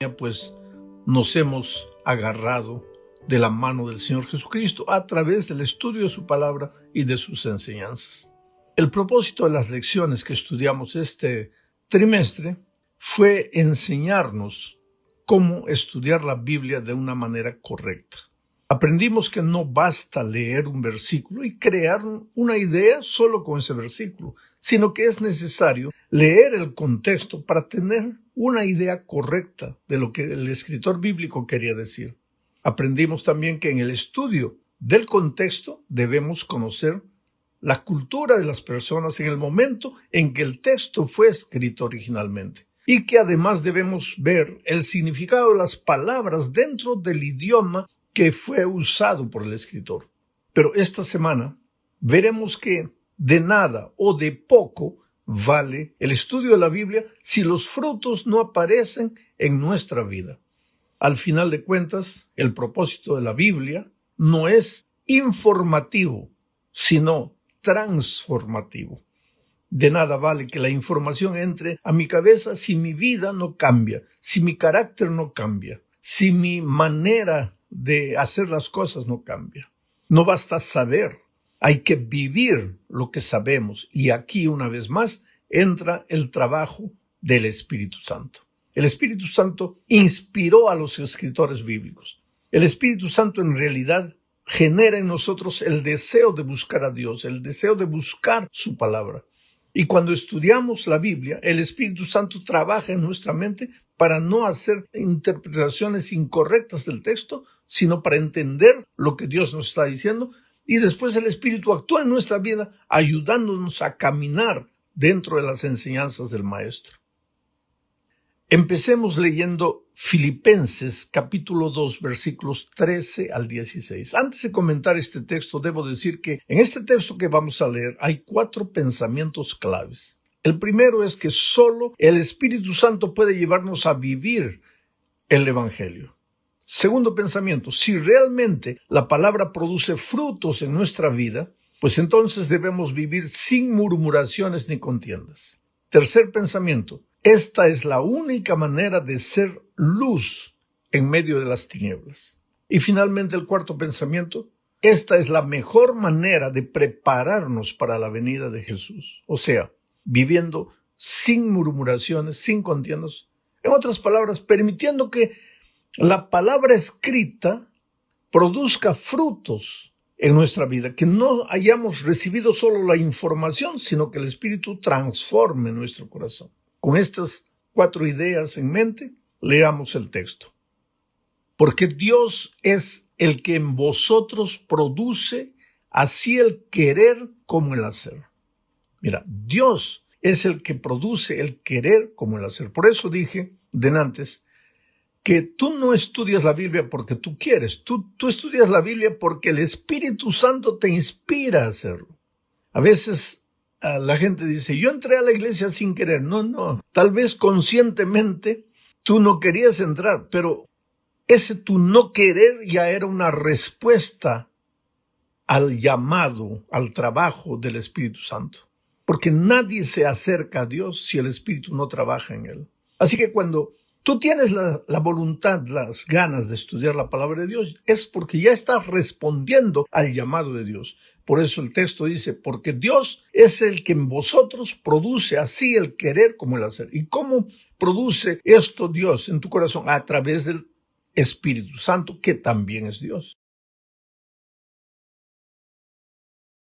pues nos hemos agarrado de la mano del Señor Jesucristo a través del estudio de su palabra y de sus enseñanzas. El propósito de las lecciones que estudiamos este trimestre fue enseñarnos cómo estudiar la Biblia de una manera correcta. Aprendimos que no basta leer un versículo y crear una idea solo con ese versículo, sino que es necesario leer el contexto para tener una idea correcta de lo que el escritor bíblico quería decir. Aprendimos también que en el estudio del contexto debemos conocer la cultura de las personas en el momento en que el texto fue escrito originalmente, y que además debemos ver el significado de las palabras dentro del idioma que fue usado por el escritor. Pero esta semana veremos que de nada o de poco vale el estudio de la Biblia si los frutos no aparecen en nuestra vida. Al final de cuentas, el propósito de la Biblia no es informativo, sino transformativo. De nada vale que la información entre a mi cabeza si mi vida no cambia, si mi carácter no cambia, si mi manera de hacer las cosas no cambia. No basta saber, hay que vivir lo que sabemos. Y aquí, una vez más, entra el trabajo del Espíritu Santo. El Espíritu Santo inspiró a los escritores bíblicos. El Espíritu Santo en realidad genera en nosotros el deseo de buscar a Dios, el deseo de buscar su palabra. Y cuando estudiamos la Biblia, el Espíritu Santo trabaja en nuestra mente para no hacer interpretaciones incorrectas del texto, sino para entender lo que Dios nos está diciendo, y después el Espíritu actúa en nuestra vida ayudándonos a caminar dentro de las enseñanzas del Maestro. Empecemos leyendo Filipenses capítulo 2 versículos 13 al 16. Antes de comentar este texto, debo decir que en este texto que vamos a leer hay 4 pensamientos claves. El primero es que solo el Espíritu Santo puede llevarnos a vivir el Evangelio. Segundo pensamiento, si realmente la palabra produce frutos en nuestra vida, pues entonces debemos vivir sin murmuraciones ni contiendas. Tercer pensamiento, esta es la única manera de ser luz en medio de las tinieblas. Y finalmente el cuarto pensamiento, esta es la mejor manera de prepararnos para la venida de Jesús. O sea, viviendo sin murmuraciones, sin contiendas. En otras palabras, permitiendo que la palabra escrita produzca frutos en nuestra vida, que no hayamos recibido solo la información, sino que el Espíritu transforme nuestro corazón. Con estas 4 ideas en mente, leamos el texto. Porque Dios es el que en vosotros produce así el querer como el hacer. Mira, Dios es el que produce el querer como el hacer. Por eso dije denantes que tú no estudias la Biblia porque tú quieres. Tú estudias la Biblia porque el Espíritu Santo te inspira a hacerlo. A veces la gente dice, yo entré a la iglesia sin querer. No. Tal vez conscientemente tú no querías entrar, pero ese tu no querer ya era una respuesta al llamado, al trabajo del Espíritu Santo. Porque nadie se acerca a Dios si el Espíritu no trabaja en él. Así que cuando tú tienes la voluntad, las ganas de estudiar la palabra de Dios, es porque ya estás respondiendo al llamado de Dios. Por eso el texto dice, porque Dios es el que en vosotros produce así el querer como el hacer. ¿Y cómo produce esto Dios en tu corazón? A través del Espíritu Santo, que también es Dios.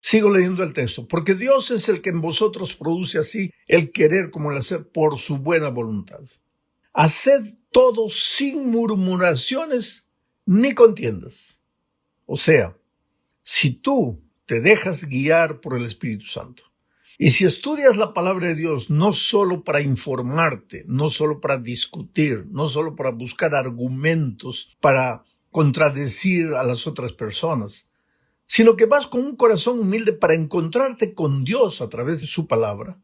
Sigo leyendo el texto. Porque Dios es el que en vosotros produce así el querer como el hacer por su buena voluntad. Haced todo sin murmuraciones ni contiendas. O sea, si tú te dejas guiar por el Espíritu Santo, y si estudias la palabra de Dios no solo para informarte, no solo para discutir, no solo para buscar argumentos para contradecir a las otras personas, sino que vas con un corazón humilde para encontrarte con Dios a través de su palabra,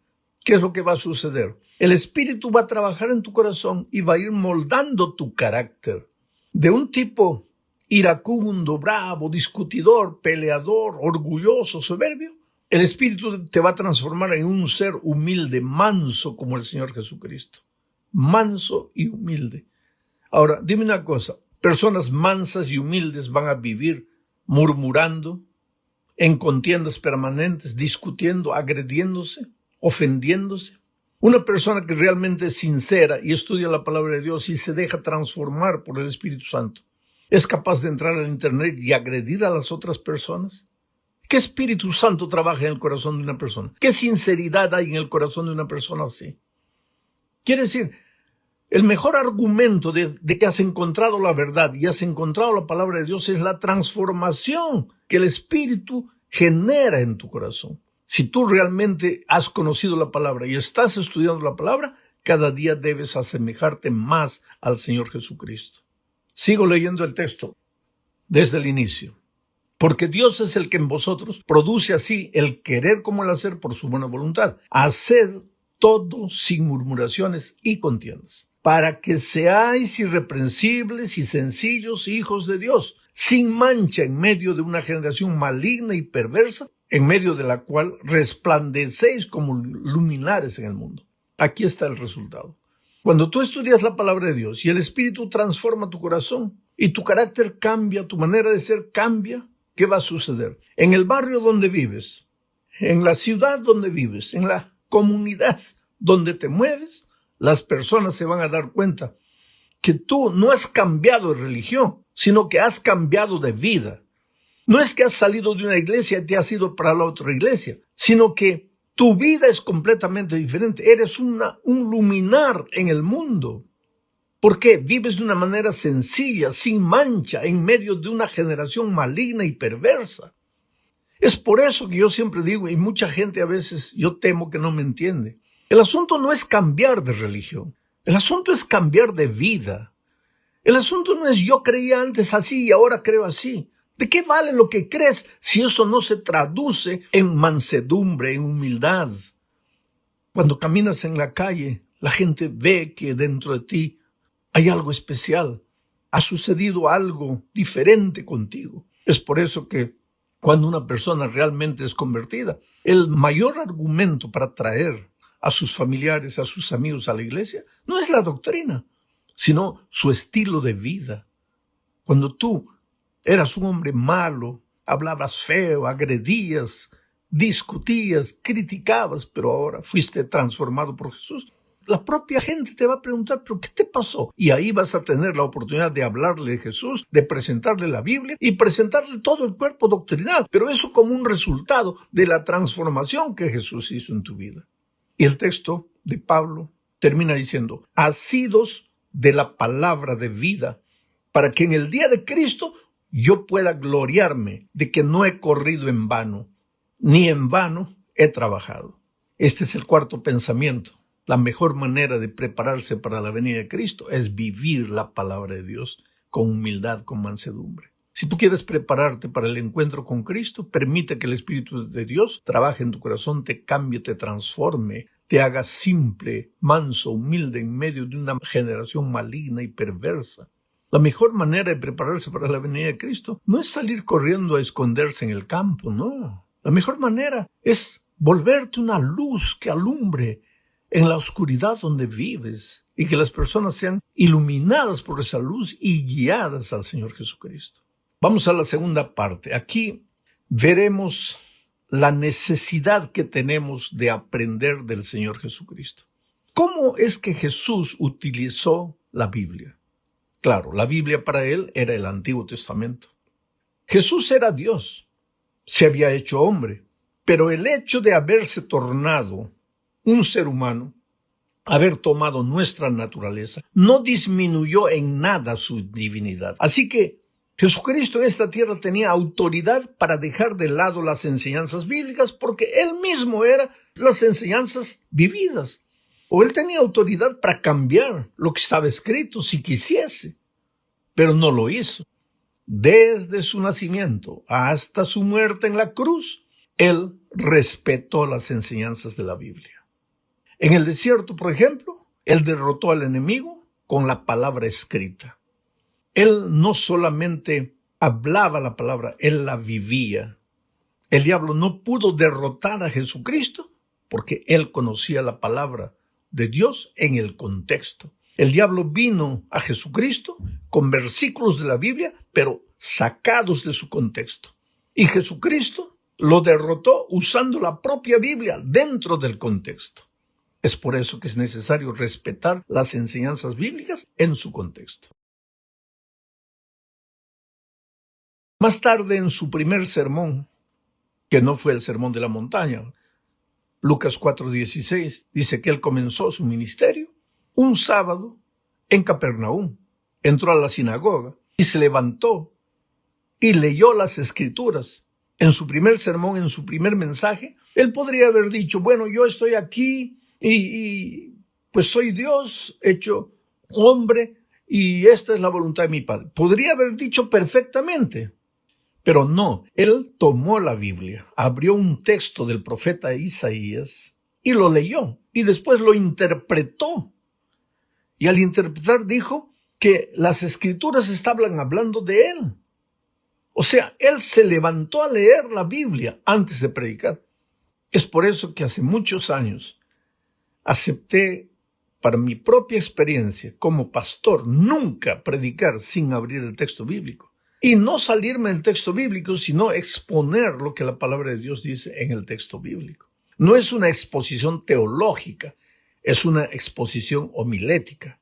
¿qué es lo que va a suceder? El Espíritu va a trabajar en tu corazón y va a ir moldando tu carácter. De un tipo iracundo, bravo, discutidor, peleador, orgulloso, soberbio, el Espíritu te va a transformar en un ser humilde, manso como el Señor Jesucristo. Manso y humilde. Ahora, dime una cosa, personas mansas y humildes van a vivir murmurando, en contiendas permanentes, discutiendo, agrediéndose, ofendiéndose. Una persona que realmente es sincera y estudia la palabra de Dios y se deja transformar por el Espíritu Santo, ¿es capaz de entrar al Internet y agredir a las otras personas? ¿Qué Espíritu Santo trabaja en el corazón de una persona? ¿Qué sinceridad hay en el corazón de una persona así? Quiere decir, el mejor argumento de que has encontrado la verdad y has encontrado la palabra de Dios es la transformación que el Espíritu genera en tu corazón. Si tú realmente has conocido la palabra y estás estudiando la palabra, cada día debes asemejarte más al Señor Jesucristo. Sigo leyendo el texto desde el inicio. Porque Dios es el que en vosotros produce así el querer como el hacer por su buena voluntad. Haced todo sin murmuraciones y contiendas, para que seáis irreprensibles y sencillos hijos de Dios, sin mancha en medio de una generación maligna y perversa, en medio de la cual resplandecéis como luminares en el mundo. Aquí está el resultado. Cuando tú estudias la palabra de Dios y el Espíritu transforma tu corazón y tu carácter cambia, tu manera de ser cambia, ¿qué va a suceder? En el barrio donde vives, en la ciudad donde vives, en la comunidad donde te mueves, las personas se van a dar cuenta que tú no has cambiado de religión, sino que has cambiado de vida. No es que has salido de una iglesia y te has ido para la otra iglesia, sino que tu vida es completamente diferente. Eres un luminar en el mundo. ¿Por qué? Vives de una manera sencilla, sin mancha, en medio de una generación maligna y perversa. Es por eso que yo siempre digo, y mucha gente a veces yo temo que no me entiende, el asunto no es cambiar de religión, el asunto es cambiar de vida. El asunto no es yo creía antes así y ahora creo así. ¿De qué vale lo que crees si eso no se traduce en mansedumbre, en humildad? Cuando caminas en la calle, la gente ve que dentro de ti hay algo especial. Ha sucedido algo diferente contigo. Es por eso que cuando una persona realmente es convertida, el mayor argumento para traer a sus familiares, a sus amigos a la iglesia, no es la doctrina, sino su estilo de vida. Cuando tú eras un hombre malo, hablabas feo, agredías, discutías, criticabas, pero ahora fuiste transformado por Jesús, la propia gente te va a preguntar, ¿pero qué te pasó? Y ahí vas a tener la oportunidad de hablarle de Jesús, de presentarle la Biblia y presentarle todo el cuerpo doctrinal, pero eso como un resultado de la transformación que Jesús hizo en tu vida. Y el texto de Pablo termina diciendo, asidos de la palabra de vida, para que en el día de Cristo yo pueda gloriarme de que no he corrido en vano, ni en vano he trabajado. Este es el cuarto pensamiento. La mejor manera de prepararse para la venida de Cristo es vivir la palabra de Dios con humildad, con mansedumbre. Si tú quieres prepararte para el encuentro con Cristo, permite que el Espíritu de Dios trabaje en tu corazón, te cambie, te transforme, te haga simple, manso, humilde en medio de una generación maligna y perversa. La mejor manera de prepararse para la venida de Cristo no es salir corriendo a esconderse en el campo, no. La mejor manera es volverte una luz que alumbre en la oscuridad donde vives y que las personas sean iluminadas por esa luz y guiadas al Señor Jesucristo. Vamos a la segunda parte. Aquí veremos la necesidad que tenemos de aprender del Señor Jesucristo. ¿Cómo es que Jesús utilizó la Biblia? Claro, la Biblia para él era el Antiguo Testamento. Jesús era Dios, se había hecho hombre, pero el hecho de haberse tornado un ser humano, haber tomado nuestra naturaleza, no disminuyó en nada su divinidad. Así que Jesucristo en esta tierra tenía autoridad para dejar de lado las enseñanzas bíblicas porque él mismo era las enseñanzas vividas. O él tenía autoridad para cambiar lo que estaba escrito si quisiese, pero no lo hizo. Desde su nacimiento hasta su muerte en la cruz, él respetó las enseñanzas de la Biblia. En el desierto, por ejemplo, él derrotó al enemigo con la palabra escrita. Él no solamente hablaba la palabra, él la vivía. El diablo no pudo derrotar a Jesucristo porque él conocía la palabra de Dios en el contexto. El diablo vino a Jesucristo con versículos de la Biblia, pero sacados de su contexto. Y Jesucristo lo derrotó usando la propia Biblia dentro del contexto. Es por eso que es necesario respetar las enseñanzas bíblicas en su contexto. Más tarde, en su primer sermón, que no fue el sermón de la montaña, Lucas 4:16, dice que él comenzó su ministerio un sábado en Capernaum. Entró a la sinagoga y se levantó y leyó las Escrituras. En su primer sermón, en su primer mensaje, él podría haber dicho, bueno, yo estoy aquí y pues soy Dios hecho hombre y esta es la voluntad de mi Padre. Podría haber dicho perfectamente, pero no. Él tomó la Biblia, abrió un texto del profeta Isaías y lo leyó y después lo interpretó. Y al interpretar dijo que las Escrituras estaban hablando de él. O sea, él se levantó a leer la Biblia antes de predicar. Es por eso que hace muchos años acepté, para mi propia experiencia como pastor, nunca predicar sin abrir el texto bíblico. Y no salirme del texto bíblico, sino exponer lo que la palabra de Dios dice en el texto bíblico. No es una exposición teológica, es una exposición homilética.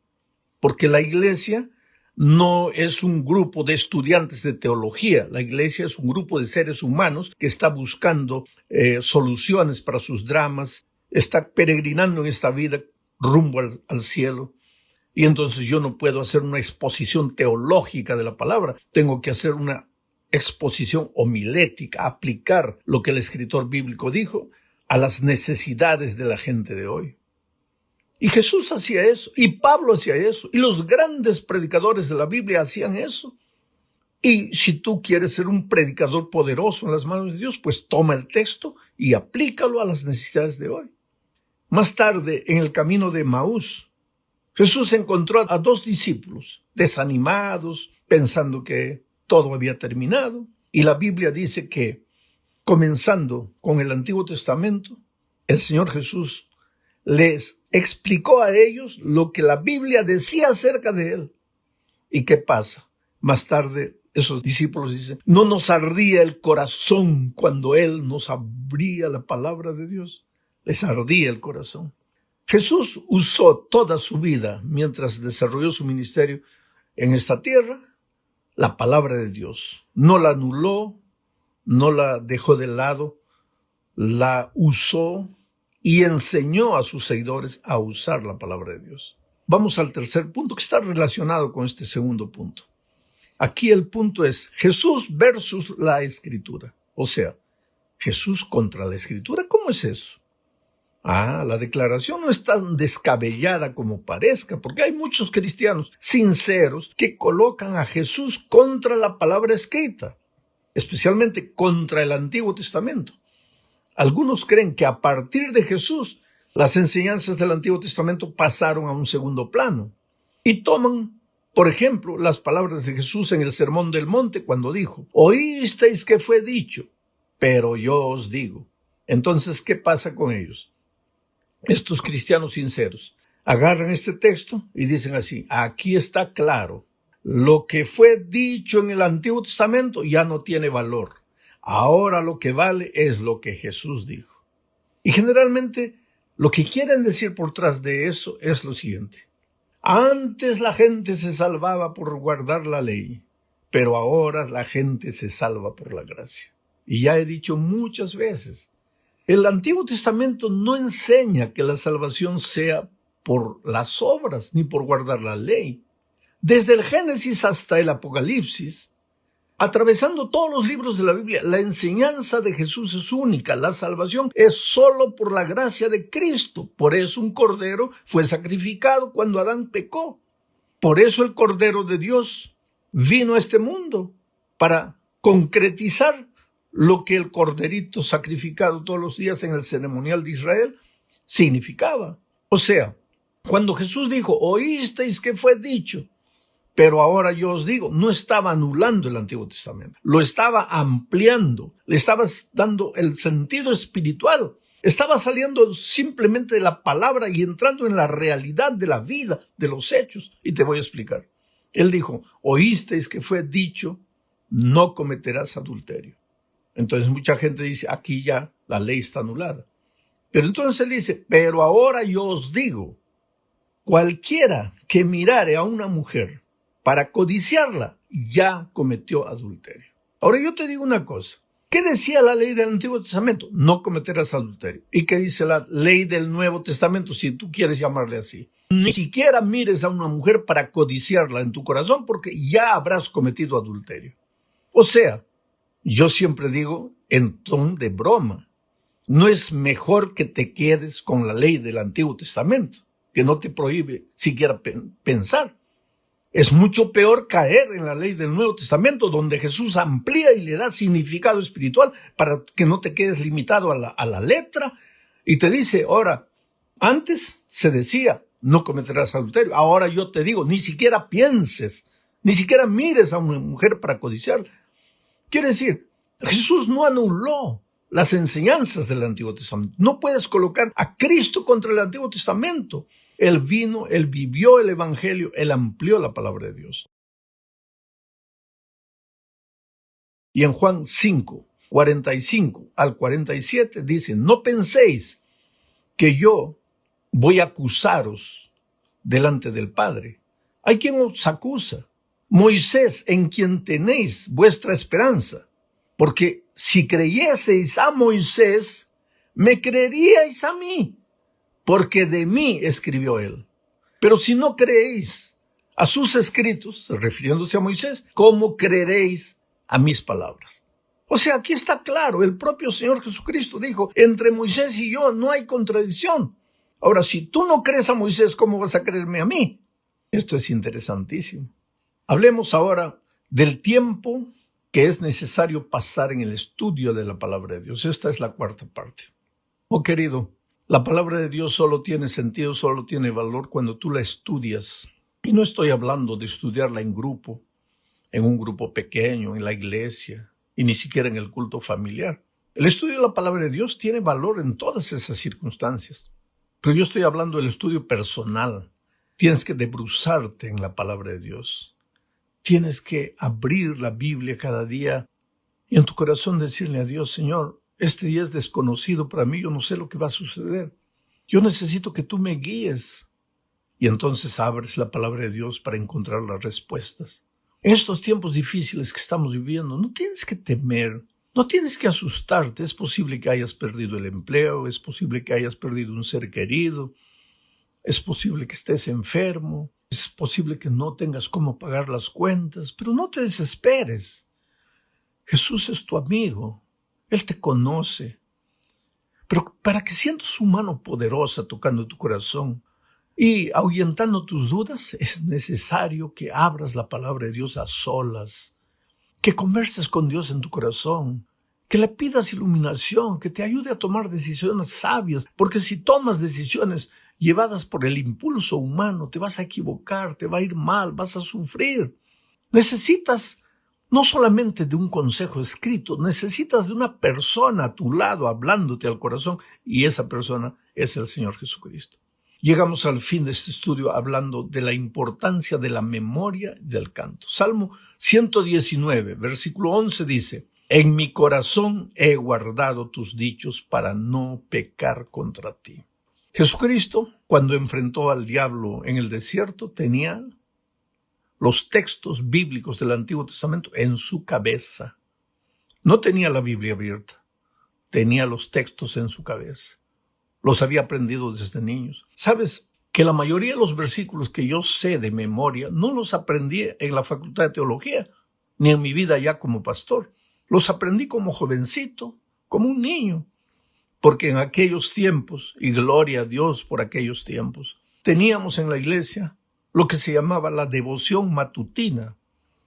Porque la iglesia no es un grupo de estudiantes de teología. La iglesia es un grupo de seres humanos que está buscando soluciones para sus dramas, está peregrinando en esta vida rumbo al cielo. Y entonces yo no puedo hacer una exposición teológica de la palabra. Tengo que hacer una exposición homilética, aplicar lo que el escritor bíblico dijo a las necesidades de la gente de hoy. Y Jesús hacía eso, y Pablo hacía eso, y los grandes predicadores de la Biblia hacían eso. Y si tú quieres ser un predicador poderoso en las manos de Dios, pues toma el texto y aplícalo a las necesidades de hoy. Más tarde, en el camino de Emaús, Jesús encontró a 2 discípulos, desanimados, pensando que todo había terminado. Y la Biblia dice que, comenzando con el Antiguo Testamento, el Señor Jesús les explicó a ellos lo que la Biblia decía acerca de él. ¿Y qué pasa? Más tarde, esos discípulos dicen, no nos ardía el corazón cuando él nos abría la palabra de Dios. Les ardía el corazón. Jesús usó toda su vida, mientras desarrolló su ministerio en esta tierra, la palabra de Dios. No la anuló, no la dejó de lado, la usó y enseñó a sus seguidores a usar la palabra de Dios. Vamos al tercer punto que está relacionado con este segundo punto. Aquí el punto es Jesús versus la Escritura. O sea, Jesús contra la Escritura. ¿Cómo es eso? La declaración no es tan descabellada como parezca, porque hay muchos cristianos sinceros que colocan a Jesús contra la palabra escrita, especialmente contra el Antiguo Testamento. Algunos creen que a partir de Jesús, las enseñanzas del Antiguo Testamento pasaron a un segundo plano y toman, por ejemplo, las palabras de Jesús en el Sermón del Monte cuando dijo, oísteis que fue dicho, pero yo os digo. Entonces, ¿qué pasa con ellos? Estos cristianos sinceros agarran este texto y dicen así, aquí está claro, lo que fue dicho en el Antiguo Testamento ya no tiene valor. Ahora lo que vale es lo que Jesús dijo. Y generalmente lo que quieren decir por tras de eso es lo siguiente. Antes la gente se salvaba por guardar la ley, pero ahora la gente se salva por la gracia. Y ya he dicho muchas veces, el Antiguo Testamento no enseña que la salvación sea por las obras ni por guardar la ley. Desde el Génesis hasta el Apocalipsis, atravesando todos los libros de la Biblia, la enseñanza de Jesús es única. La salvación es solo por la gracia de Cristo. Por eso un cordero fue sacrificado cuando Adán pecó. Por eso el Cordero de Dios vino a este mundo para concretizar lo que el corderito sacrificado todos los días en el ceremonial de Israel significaba. O sea, cuando Jesús dijo, oísteis que fue dicho, pero ahora yo os digo, no estaba anulando el Antiguo Testamento, lo estaba ampliando, le estaba dando el sentido espiritual Estaba saliendo simplemente de la palabra y entrando en la realidad de la vida, de los hechos. Y te voy a explicar. Él dijo, oísteis que fue dicho, no cometerás adulterio. Entonces mucha gente dice, aquí ya la ley está anulada. Pero entonces él dice, pero ahora yo os digo, cualquiera que mirare a una mujer para codiciarla, ya cometió adulterio. Ahora yo te digo una cosa. ¿Qué decía la ley del Antiguo Testamento? No cometerás adulterio. ¿Y qué dice la ley del Nuevo Testamento, si tú quieres llamarle así? Ni siquiera mires a una mujer para codiciarla en tu corazón, porque ya habrás cometido adulterio. O sea, yo siempre digo en ton de broma, no es mejor que te quedes con la ley del Antiguo Testamento, que no te prohíbe siquiera pensar. Es mucho peor caer en la ley del Nuevo Testamento, donde Jesús amplía y le da significado espiritual para que no te quedes limitado a la letra. Y te dice, ahora, antes se decía, no cometerás adulterio. Ahora yo te digo, ni siquiera pienses, ni siquiera mires a una mujer para codiciarla. Quiere decir, Jesús no anuló las enseñanzas del Antiguo Testamento. No puedes colocar a Cristo contra el Antiguo Testamento. Él vino, Él vivió el Evangelio, Él amplió la palabra de Dios. Y en Juan 5, 45 al 47 dice, no penséis que yo voy a acusaros delante del Padre. Hay quien os acusa, Moisés, en quien tenéis vuestra esperanza. Porque si creyeseis a Moisés, me creeríais a mí, porque de mí escribió él. Pero si no creéis a sus escritos, refiriéndose a Moisés, ¿cómo creeréis a mis palabras? O sea, aquí está claro, el propio Señor Jesucristo dijo, entre Moisés y yo no hay contradicción. Ahora, si tú no crees a Moisés, ¿cómo vas a creerme a mí? Esto es interesantísimo. Hablemos ahora del tiempo que es necesario pasar en el estudio de la palabra de Dios. Esta es la cuarta parte. Oh querido, la palabra de Dios solo tiene sentido, solo tiene valor cuando tú la estudias. Y no estoy hablando de estudiarla en grupo, en un grupo pequeño, en la iglesia, y ni siquiera en el culto familiar. El estudio de la palabra de Dios tiene valor en todas esas circunstancias. Pero yo estoy hablando del estudio personal. Tienes que debruçarte en la palabra de Dios. Tienes que abrir la Biblia cada día y en tu corazón decirle a Dios, Señor, este día es desconocido para mí, yo no sé lo que va a suceder. Yo necesito que tú me guíes. Y entonces abres la palabra de Dios para encontrar las respuestas. En estos tiempos difíciles que estamos viviendo, no tienes que temer, no tienes que asustarte. Es posible que hayas perdido el empleo, es posible que hayas perdido un ser querido, es posible que estés enfermo, es posible que no tengas cómo pagar las cuentas, pero no te desesperes. Jesús es tu amigo, Él te conoce. Pero para que sientas su mano poderosa tocando tu corazón y ahuyentando tus dudas, es necesario que abras la palabra de Dios a solas, que converses con Dios en tu corazón, que le pidas iluminación, que te ayude a tomar decisiones sabias, porque si tomas decisiones llevadas por el impulso humano, te vas a equivocar, te va a ir mal, vas a sufrir. Necesitas no solamente de un consejo escrito, necesitas de una persona a tu lado hablándote al corazón, y esa persona es el Señor Jesucristo. Llegamos al fin de este estudio hablando de la importancia de la memoria y del canto. Salmo 119, versículo 11 dice, en mi corazón he guardado tus dichos para no pecar contra ti. Jesucristo, cuando enfrentó al diablo en el desierto, tenía los textos bíblicos del Antiguo Testamento en su cabeza. No tenía la Biblia abierta, tenía los textos en su cabeza. Los había aprendido desde niños. ¿Sabes que la mayoría de los versículos que yo sé de memoria no los aprendí en la Facultad de Teología, ni en mi vida ya como pastor? Los aprendí como jovencito, como un niño. Porque en aquellos tiempos, y gloria a Dios por aquellos tiempos, teníamos en la iglesia lo que se llamaba la devoción matutina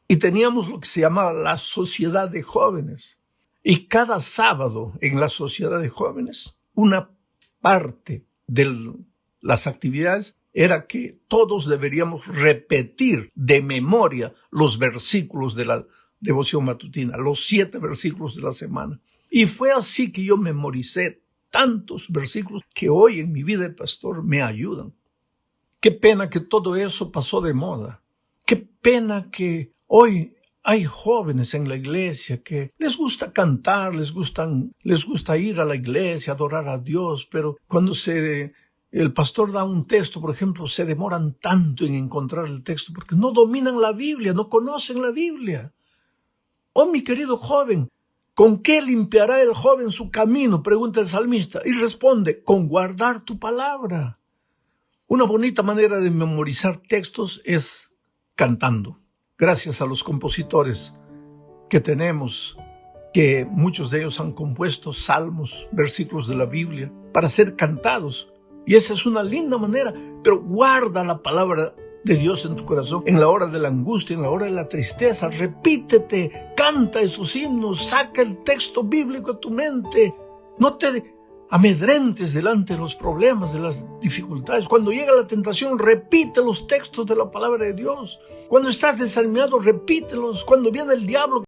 y teníamos lo que se llamaba la sociedad de jóvenes. Y cada sábado en la sociedad de jóvenes, una parte de las actividades era que todos deberíamos repetir de memoria los versículos de la devoción matutina, los 7 versículos de la semana. Y fue así que yo memoricé tantos versículos que hoy en mi vida de pastor me ayudan. Qué pena que todo eso pasó de moda. Qué pena que hoy hay jóvenes en la iglesia que les gusta cantar, les gusta ir a la iglesia, adorar a Dios, pero cuando el pastor da un texto, por ejemplo, se demoran tanto en encontrar el texto porque no dominan la Biblia, no conocen la Biblia. Oh, mi querido joven, ¿con qué limpiará el joven su camino?, pregunta el salmista, y responde, con guardar tu palabra. Una bonita manera de memorizar textos es cantando. Gracias a los compositores que tenemos, que muchos de ellos han compuesto salmos, versículos de la Biblia, para ser cantados. Y esa es una linda manera, pero guarda la palabra de Dios en tu corazón, en la hora de la angustia, en la hora de la tristeza. Repítete, canta esos himnos, saca el texto bíblico a tu mente. No te amedrentes delante de los problemas, de las dificultades. Cuando llega la tentación, repite los textos de la palabra de Dios. Cuando estás desanimado, repítelos. Cuando viene el diablo